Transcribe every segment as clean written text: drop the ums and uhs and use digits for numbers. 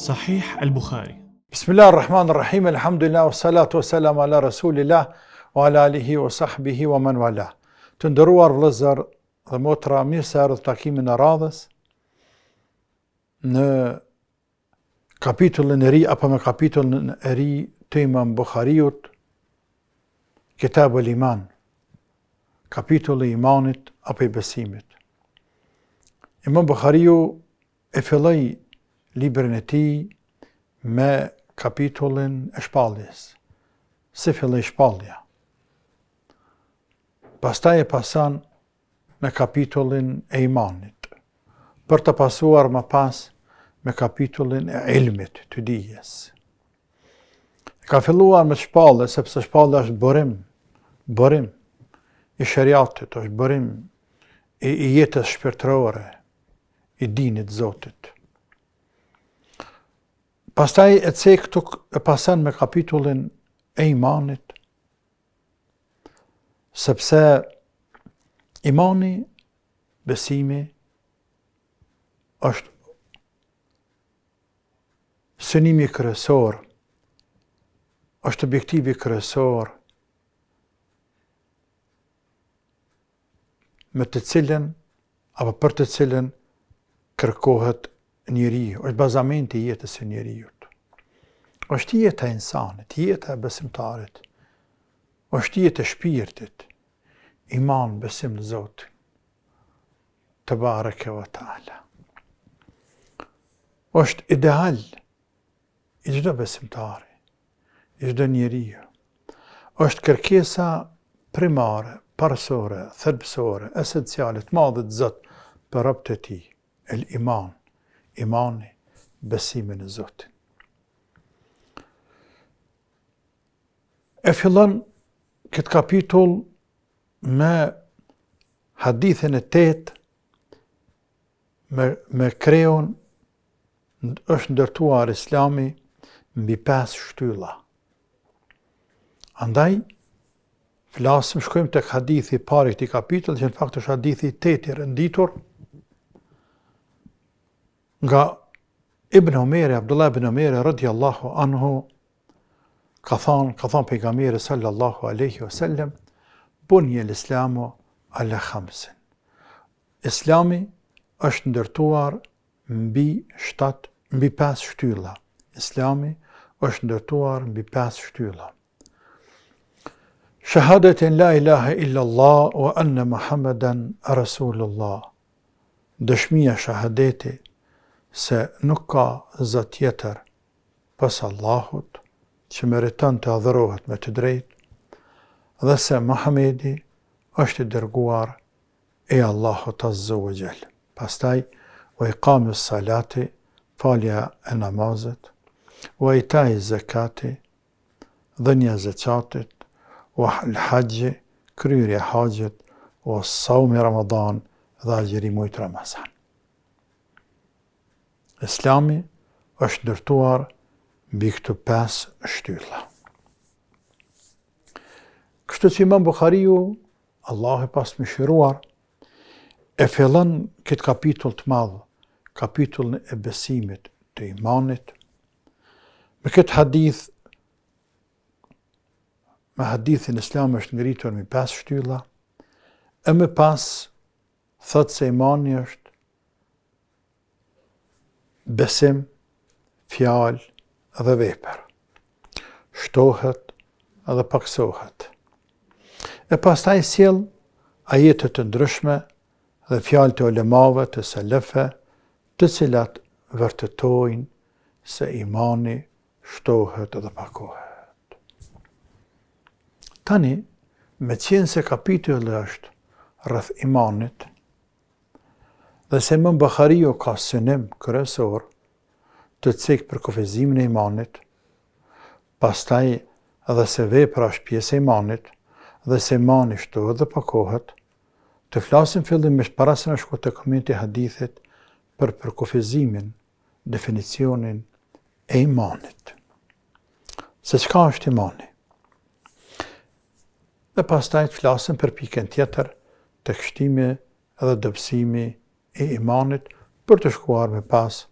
Sahih al-Bukhari. Bismillahirrahmanirrahim, alhamdulillah, wa salatu wa salam ala rasulillah, wa ala alihi wa sahbihi wa man wala. Të ndëruar vëllezër dhe motra, mirë se erdhët takimin e radhës në kapitullin e ri apo me kapitullin e ri të Imam Bukhariut, Kitabul Iman, kapitulli i imanit apo i besimit. Imam Bukhariu e filloi librin e tij me kapitullin e shpalljes. Si filloi shpallja. Pastaj e pason me kapitullin e imanit, për të pasuar më pas me kapitullin e ilmit, të dijes. Ka filluar me shpallje, sepse shpallja është bërim i shariatit, është bërim i jetës shpirtërore, i dinit Zotit. Pastaj e këtu e pason me kapitullin e imanit, sepse imani, besimi, është synimi kryesor, është objektivi kryesor me të cilën apo për të cilën kërkohet njeriu, është bazamenti i jetës së njeriut. Është jeta e insanit, jeta e besimtarit, është jeta e shpirtit, iman, besim në Zotin, te bareke ve taala. Është ideal i çdo besimtari, i çdo njeriu. Është kërkesa primare, parësore, thelbësore, esenciale, të madhe të Zot për robët e tij, el iman, imani, besimi në Zotin. E fillon këtë kapitull me hadithin e 8, me kreun është ndërtuar Islami mbi 5 shtylla. Andaj, shkojmë tek hadithi i parë i këtij kapitulli, që në fakt është hadithi i 8 i rënditur nga Abdullah ibn Umeri radhiyallahu anhu, ka thënë pejgamberi sallallahu alaihi wasallam, bunya al-islamu ala khamsin. Islami është ndërtuar mbi 5 shtylla. Islami është ndërtuar mbi 5 shtylla. Shahadetin la ilaha illa Allah wa anna Muhammeden Rasulullah. Dëshmia shahadeti se nuk ka zot tjetër pas Allahut që meriton të adhurohet me të drejtë, dhe se Muhamedi është i dërguar e Allahut azza wa jall. Pastaj wa iqamis salati, falja e namazit, wa itai zakati, dhënia e zakatit, wa al-hajj, kryerja e haxhit, wa saumi Ramadan, dhe agjërimi muajit Ramazan. Islami është ndërtuar mbi këto 5 shtylla. Kështu që Imam Bukhariu, Allah e pas mëshiruar, e fillon këtë kapitull të madh, kapitullin e besimit, të imanit, me këtë hadith, me hadithin Islami është ngritur mbi 5 shtylla, e më pas thot se imani është besim, fjalë dhe vepër. Shtohet dhe paksohet. E pastaj sjell ajete të ndryshme dhe fjalë të ulemave, të selefe, të cilat vërtetojnë se imani shtohet dhe pakohet. Tani, me qenë se kapitulli është rreth imanit, dhe se Imam Bukhariu ka synim kryesor të cik për kufizimin e imanit, pastaj edhe se vepra është pjesë e imanit, dhe se imani shtohet dhe pakohet, të flasim fillimisht para se në shku të komentit e hadithit për kufizimin, definicionin e imanit. Se çka është imani? Dhe pastaj të flasim për pikën tjetër të kështimi edhe dobësimi e imanit, për të shkuar me pas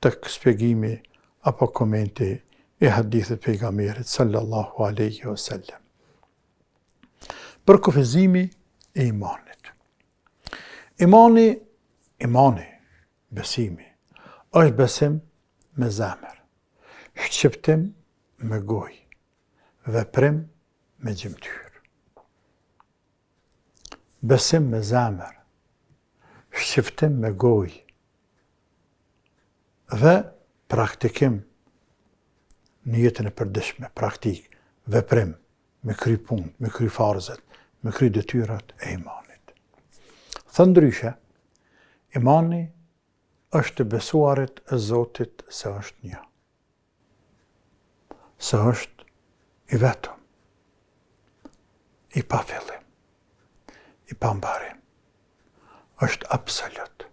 tek shpjegimi apo komenti i hadithit pejgamberit sallallahu alaihi wasallam. Për kufizimi e imanit. Imani, besimi, është besim me zemër, shqiptim me gojë, veprim me gjymtyr. Besim me zemër, shqiptim me gojë dhe praktikim në jetën e përditshme, praktik, veprim, me kry punë, me kry farzet, me kry detyrat e imanit. Thëndryshe, imani është besuarit e Zotit se është një. Se është i vetëm, i pa fillim, i pa mbarim, është absolut,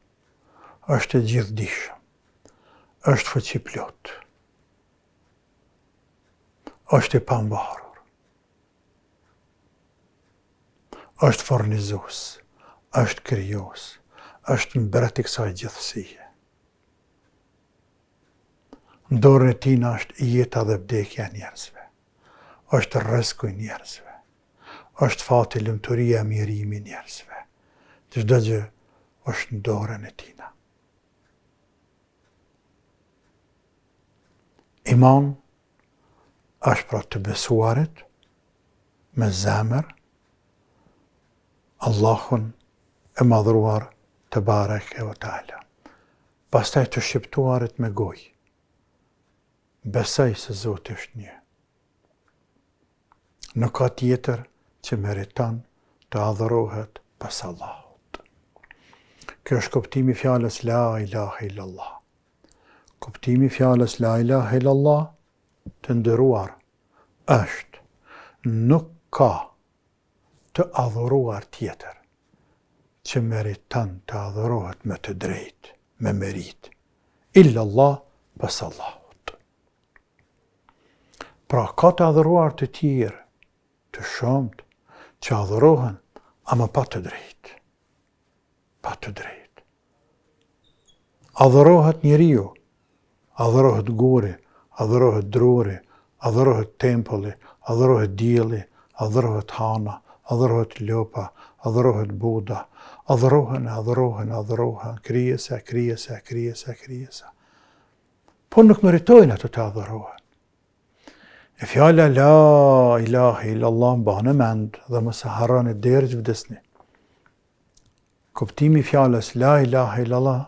është i gjithdijshëm, është fuqiplot, është i pambarur, është fornizues, është krijues, është mbret i kësaj gjithësie. Në dorën e tij është jeta dhe vdekja e njerëzve, është rreziku i njerëzve, është fati, lumturia, mirimi i njerëzve. Çdo gjë është në dorën e tij. Iman është pra të besuarit me zemër Allahun e madhruar te bareke ve taala. Pastaj të shqiptuarit me gojë. Besoj se Zoti është një. Nuk ka tjetër që meriton të adhurohet pas Allahut. Kjo është kuptimi i fjalës la ilaha illallah. Kuptimi i fjalës la ilaha illallah të nderuar është nuk ka të adhuruar tjetër që meriton të adhurohet me të drejtë, me merit, illallah pas Allahut. Pra ka të adhuruar të tjerë, të shumët, që adhurohen, ama pa të drejtë. Pa të drejtë. Adhurohet njeriu, adhurohet guri, adhurohet druri, adhurohet tempulli, adhurohet dielli, adhurohet hana, adhurohet lopa, adhurohet Buda, adhurohen, krijesa. Po nuk meritojnë ato të adhurohen. E fjala la ilaha illallah mbani mend dhe mos e harroni deri që vdesni. Kuptimi i fjalës la ilaha illallah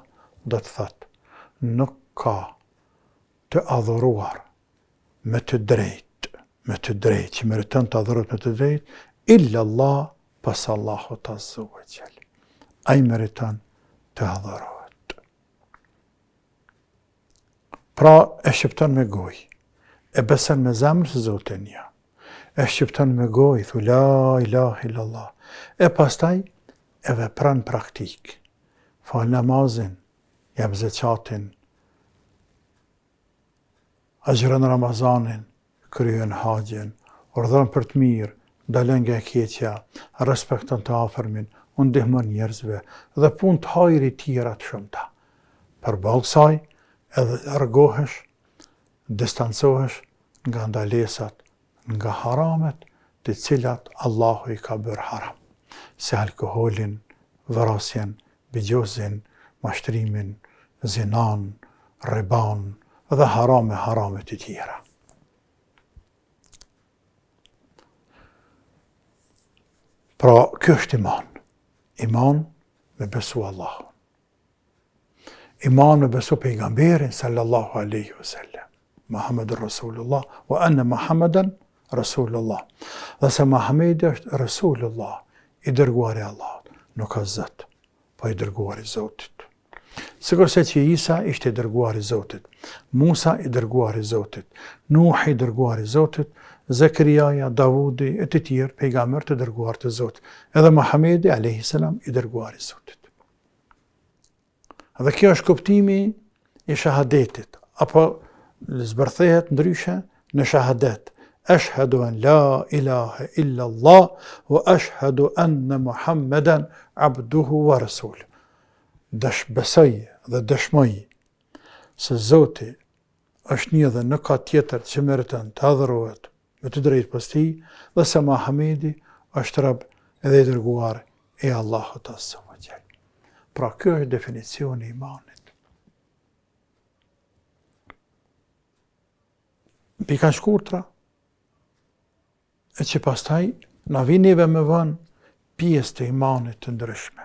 do të thotë nuk ka të adhuruar me të drejtë që meriton të adhurohet me të drejtë, illallah pas Allahut azza wa jall. Ai meriton të adhurohet. Pra e shqipton me gojë, e beson me zemër se Zoti është një. E shqipton me gojë, thu la ilaha illallah. E pastaj e vepron praktik. Fal namazin, jep zakatin, agjëron Ramazanin, kryen haxhin, urdhëron për të mirë, dalën nga e keqja, respekton të afërmin, u ndihmon njerëzve dhe punë të hajri tjera të shumta. Përballë kësaj, edhe largohesh, distancohesh nga ndalesat, nga haramet, të cilat Allahu i ka bërë haram, si alkoholin, vrasjen, bigjozin, mashtrimin, zinan, riban dhe harame të tjera. Pra, kjo është iman. Iman me besu Allahun. Iman me besu pejgamberin sallallahu alaihi wasallam. Muhammedur Rasulullah wa anna Muhammeden Rasulullah. Dhe se Muhammedi është Rasulullah, i dërguari i Allahut, nuk ka Zot, po i dërguari i Zotit. Sigurisht që Isa ishte i dërguari i Zotit, Musa i dërguari i Zotit, Nuhi i dërguari i Zotit, Zakariaja, Davudi e të tjerë pejgamber të dërguar të Zotit, edhe Muhammedi alayhi salam i dërguari i Zotit. Dhe kjo është kuptimi i shahadetit, apo zbërthehet ndryshe në shahadet. Ashhadu an la ilaha illa Allah wa ashhadu anna Muhammeden abduhu wa rasul. Besoj dhe dëshmoj se Zoti është një dhe nuk ka tjetër që meritën të adhurohet me të drejtë pas tij, dhe se Muhamedi është Rabb edhe i dërguar e Allahut azza wa jall. Pra kjo është definicioni i imanit. Pika shkurtra, e që pastaj na vjen neve me vënë pjesë të imanit të ndryshme.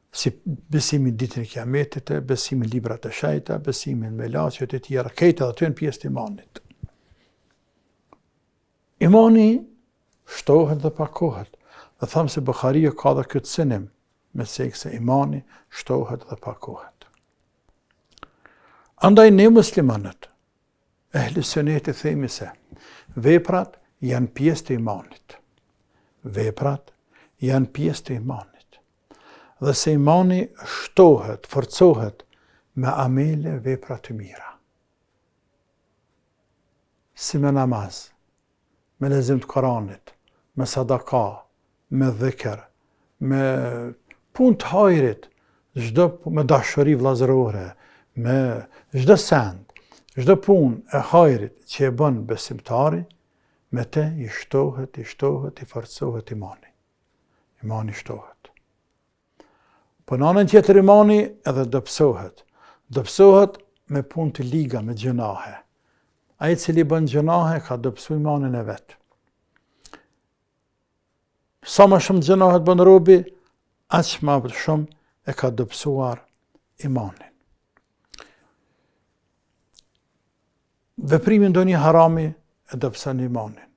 Si besimi në ditën e Kiametit, besimi në librat e shejta, besimi në melaqet e tjera, këto ato janë pjesë të imanit. Imani shtohet dhe pakohet. Dhe thamë se Bukhariu ka dhe këtë synim, me se imani shtohet dhe pakohet. Andaj ne muslimanët, ehli suneti themi se veprat janë pjesë të imanit. Veprat janë pjesë të imanit. Dhe se imani shtohet, forcohet me amele vepra të mira. Si me namaz, me lezim të Koranit, me sadaka, me dhikr, me punë të hajrit, me dashuri vllazërore, me çdo send, çdo punë e hajrit që e bën besimtari, me te i shtohet, i forcohet imani. Imani shtohet. Po në anën tjetër imani edhe dëpsohet. Dëpsohet me punë të liga, me gjunahe. Ai i cili bën gjunahe ka dëpsu imanin e vet. Sa më shumë gjunahe bën robi, aq më shumë e ka dëpsuar imanin. Veprimi ndonjë harami e dëpson imanin.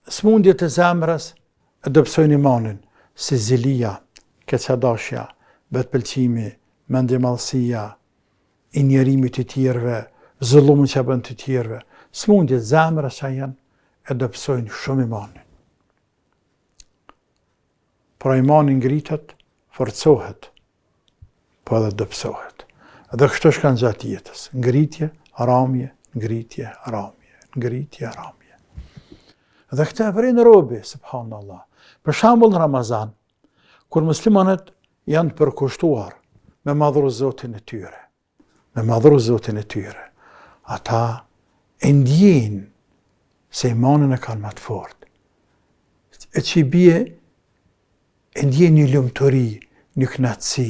Smundjet e zemrës e dëpsojnë imanin, si zilia, keqadashja, vetpëlqimi, mendjemadhësia, injerimi të tjerëve, zullumi që bën të tjerëve. Smundjet zemrës që janë e dëpsojnë shumë imanin. Pra imani ngritet, forcohet, po edhe dëpsohet. Dhe kështu shkan gjatë jetës. Ngritje, haramje, ngritje, haramje, ngritje, haramje. Dhe këtë e vren robi, subhanallah. Për shembull në Ramazan, kur muslimanët janë përkushtuar me madhru Zotin e tyre, ata e ndjejnë se imanin e kanë më të fortë. E që i bie, e ndjejnë një lumturi, një kënaqësi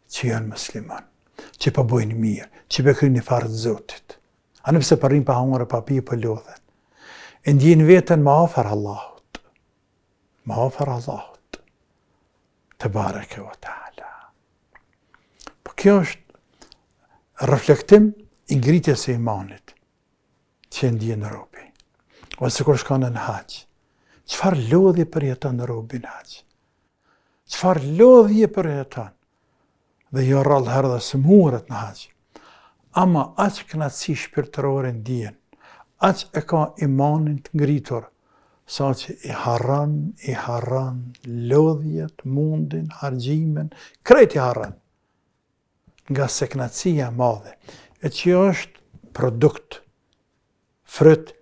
që janë musliman, që po bojnë mirë, që po kryejnë fardh Zotit. A nëse po rrin pa hangër, pa pi, pa lodhen. E ndjejnë veten më afër Allahut. Më afër Allahut. Tebareke ve Teala. Po kjo është reflektim i ngritjes së imanit që ndjen robi. Ose kur shkon në hax. Çfarë lodhje përjeton robi në hax? Çfarë lodhje përjeton? Dhe jo rrallë herë dhe sëmuret në hax. Ama aq kënaqësi shpirtërore ndjen, aq e ka imanin të ngritur, sa që i harran lodhjet, mundin, hargjimin, krejt i harran. Nga se kënaqësia madhe, e që është produkt, fryt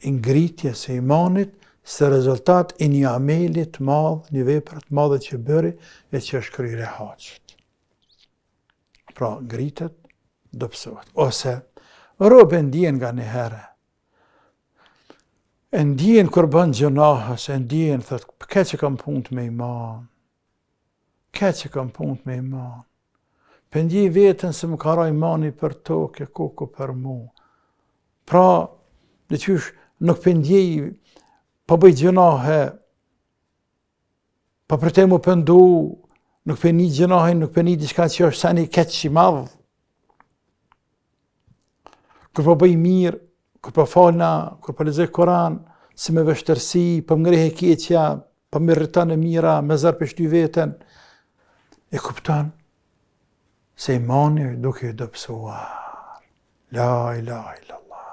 i ngritjes së imanit, se rezultat i një amelit madh, një vepre të madhe që bëri, e që është kryerja e haxhit. Pra ngritet, dëpsohet. Ose robi ndjen nga një herë. E ndjen kur bën gjunahës, e ndjen, thot, ke që kam punë me iman. Për ndjej vetën se më ka ra imani për tokë, koku për mu. Pra, dhe qysh nuk për ndjej, pa bëj gjunahe, pa për te mu pëndu, nuk për një gjunahe, nuk për një diçka që është sa një keq që i madhë. Kur po bëj mirë, kur po falna, kur po lexoj Kur'an, si me vështërsi, po ngrehe keqja, po më rriton e mira, me zër për shty veten, e kupton se imani duke i dëpsuar. La ilaha illallah.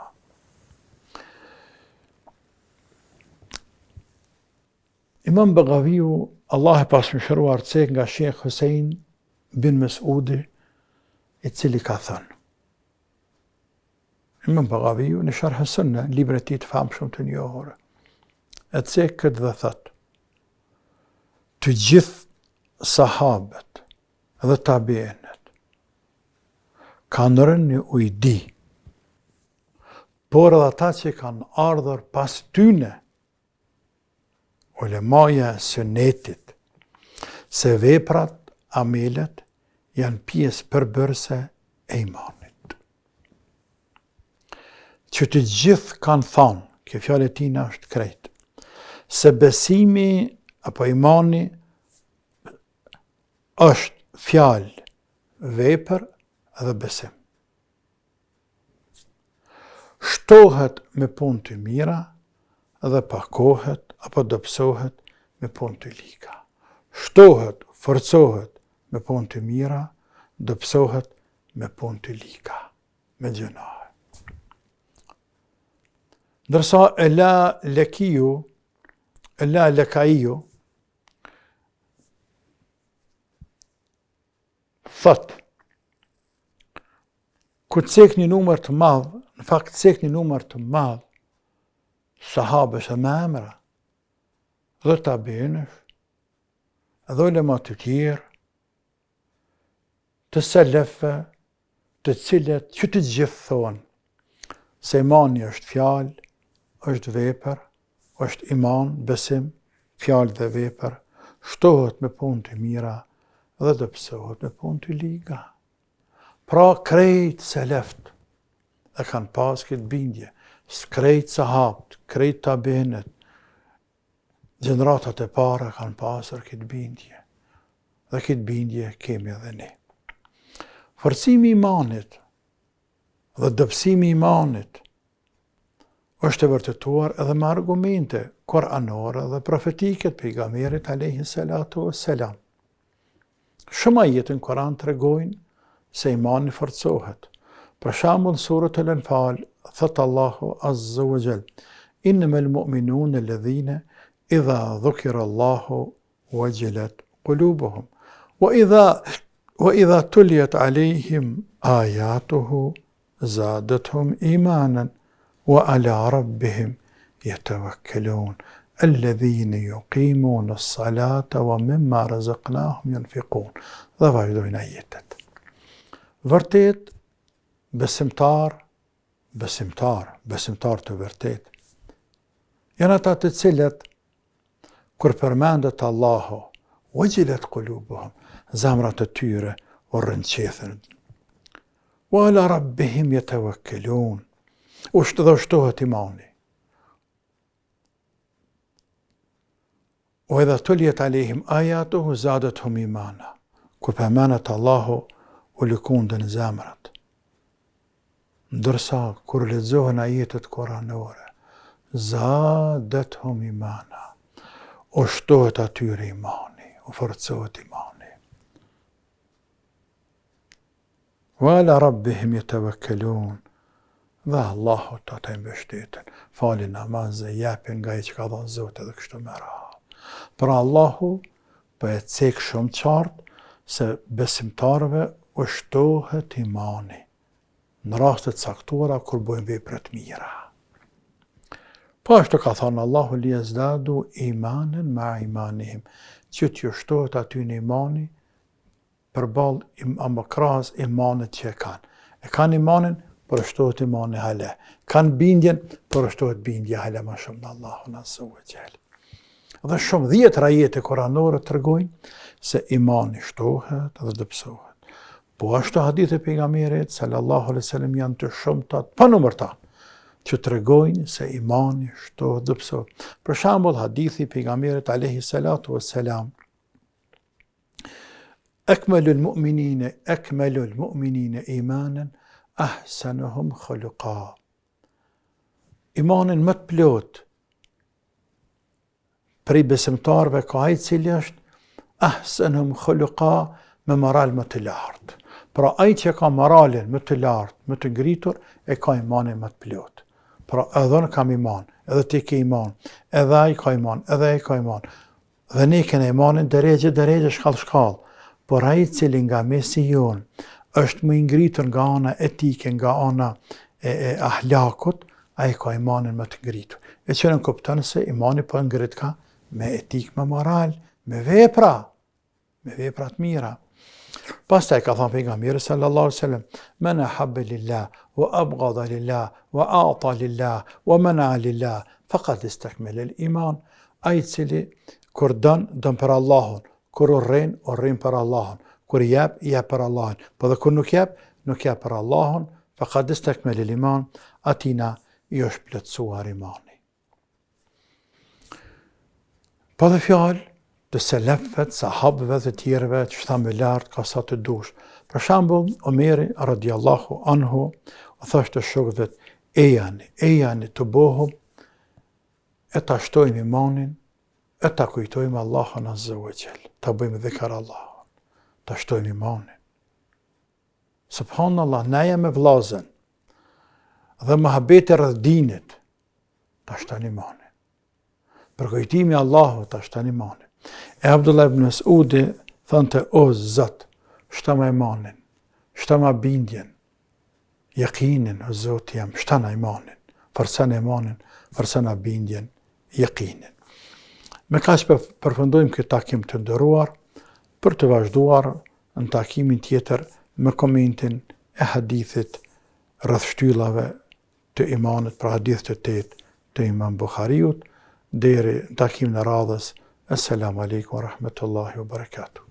Imam Baghaviu, Allah e pas mëshiruar cek nga Shekh Husein bin Mesudi, i cili ka thënë. Imam Baghaviu në Sharh as-Sunna, librin e tij të famshëm të njohur, e cek këtë dhe thot: të gjithë sahabët dhe tabiinët kanë rënë në ujdi por edhe ata që kanë ardhur pas tyne, ulemaja e sunetit, se veprat, amelet, janë pjesë përbërëse e imanit. Që të gjithë kanë thonë, kjo fjalë e tina është krejtë, se besimi apo imani është fjalë, vepër dhe besim. Shtohet me punë të mira dhe pakohet apo dobësohet me punë të liga. Shtohet, forcohet me punë të mira, dobësohet me punë të liga, me gjunahe. Ndërsa Ela Lekaiu thot, ku cek një numër të madh, në fakt cek një numër të madh, sahabës e me emra, dhe tabinësh, dhe ulema të tjerë, të selefë, të cilët që të gjithë thonë, se imani është fjalë, është vepër, është iman, besim, fjalë dhe vepër, shtohet me punë të mira dhe dobësohet me punë të liga. Pra krejt seleft dhe kanë pas këtë bindje, krejt sahabt, krejt tabinet, gjeneratat e para kanë pasur këtë bindje, dhe këtë bindje kemi edhe ne. Forcimi i imanit dhe dobësimi i imanit është e vërtetuar edhe me argumente koranore dhe profetike të pejgamberit alayhi salatu wassalam. Shumë ajete në Koran tregojnë se imani forcohet. Për shembull, surët al-Anfal, thot Allahu azza wa jall, innamal mu'minuna alladhina idha dhukira Allahu wajilat qulubuhum wa idha tuliyat alayhim ayatuhu zadatuhum imanan وعلى ربهم يتوكلون الذين يقيمون الصلاة ومما رزقناهم ينفقون. Dhe vazhdojnë ajetet. Vërtet, besimtar të vërtet, janë ata të cilët, kur përmendet Allahu, wajilat qulubuhum, zemrat e tyre u rrënqethen. Wa ala rabbihim yatawakkalun. Dhe ushtohet imani. O edha tuljet alehim ajatuhu zadatuhum imana. Kur përmendet Allahu u lëkundën zemrat. Ndërsa kur lexohen ajetet koranore, zadatuhum imana. Ushtohet atyre imani, u forcohet imani. Wa ala rabbihim yatawakkalun. Dhe Allahu të ata mbështeten, falin namaz e japin nga i që ka dhënë Zoti edhe kështu me radhë. Pra Allahu po e cek shumë qartë se besimtarëve ushtohet imani në raste të caktuara kur bëjnë vepra të mira. Po ashtu ka thënë Allahu liyazdadu imanan ma imanihim, që t'ju shtohet aty në imani përballë krahas imanit që e kanë. E kanë imanin, por shtohet imani hala. Kanë bindjen, por shtohet bindja hala më shumë në Allahun azza wa jall. Dhe shumë 10 ajete koranore tregojnë se imani shtohet dhe dobësohet. Po ashtu hadithe pejgamberit sallallahu alaihi wasallam janë të shumta, pa numërta, që tregojnë se imani shtohet dhe dobësohet. Për shembull, hadithi pejgamberit alayhi salatu wassalam, akmalul mu'minina imanan ahsanuhum khuluqa. Imanin më të plot prej besimtarëve ka ai cili është ahsanuhum khuluqa, me moral më të lartë. Pra ai që ka moralin më të lartë, më të ngritur, e ka imanin më të plot. Pra edhe unë kam iman, edhe ti ke iman, edhe ai ka iman, edhe ai ka iman. Dhe ne kemi imanin drejtë, shkallë, por ai cili nga mesi jon është më i ngritur nga ana etike, nga ana e ahlakut, ai ka imanin më të ngritur. E që në kupton se imani po ngrit ka me etik, me moral, me vepra të mira. Pastaj ka thënë pejgamberi sallallahu alaihi wasallam: "Men ahabba lillah wa abghada lillah wa a'ta lillah wa mana'a lillah faqad istakmala al-iman." Ai cili kur don për Allahun, kur urren për Allahun, kur jep për Allahun, po dhe kur nuk jep për Allahun, faqad istakmala al-iman, atina i është plotësuar imani. Po dhe fjalë të selefëve, sahabëve dhe tjerëve që shta me lartë ka sa të dush. Për shembull, Omeri radiallahu anhu o thashtë të shokëve: ejani të bohum, e ta shtojmë imanin, e ta kujtojmë Allahun azza wa jall, ta bëjmë dhikr Allahun, ta shtojmë imanin. Subhanallah, na jam me vllazën dhe mohabeti rreth dinit, ta shtojmë imanin. Për kujtimi Allahut, ta shtojmë imanin. E Abdullah ibn Mas'udi thonte: o Zot, shtama imanin, shtama bindjen, yaqinin, o Zot jam, shtana imanin, forcana imanin, forcana bindjen, yaqinin. Me kaq përfundojmë këtë takim të nderuar, për të vazhduar në takimin tjetër me komentin e hadithit rreth shtyllave të imanit, pra hadith të 8 të Imam Buhariut, deri në takimin e radhës. Assalamu alaikum wa rahmatullahi wa barakatuh.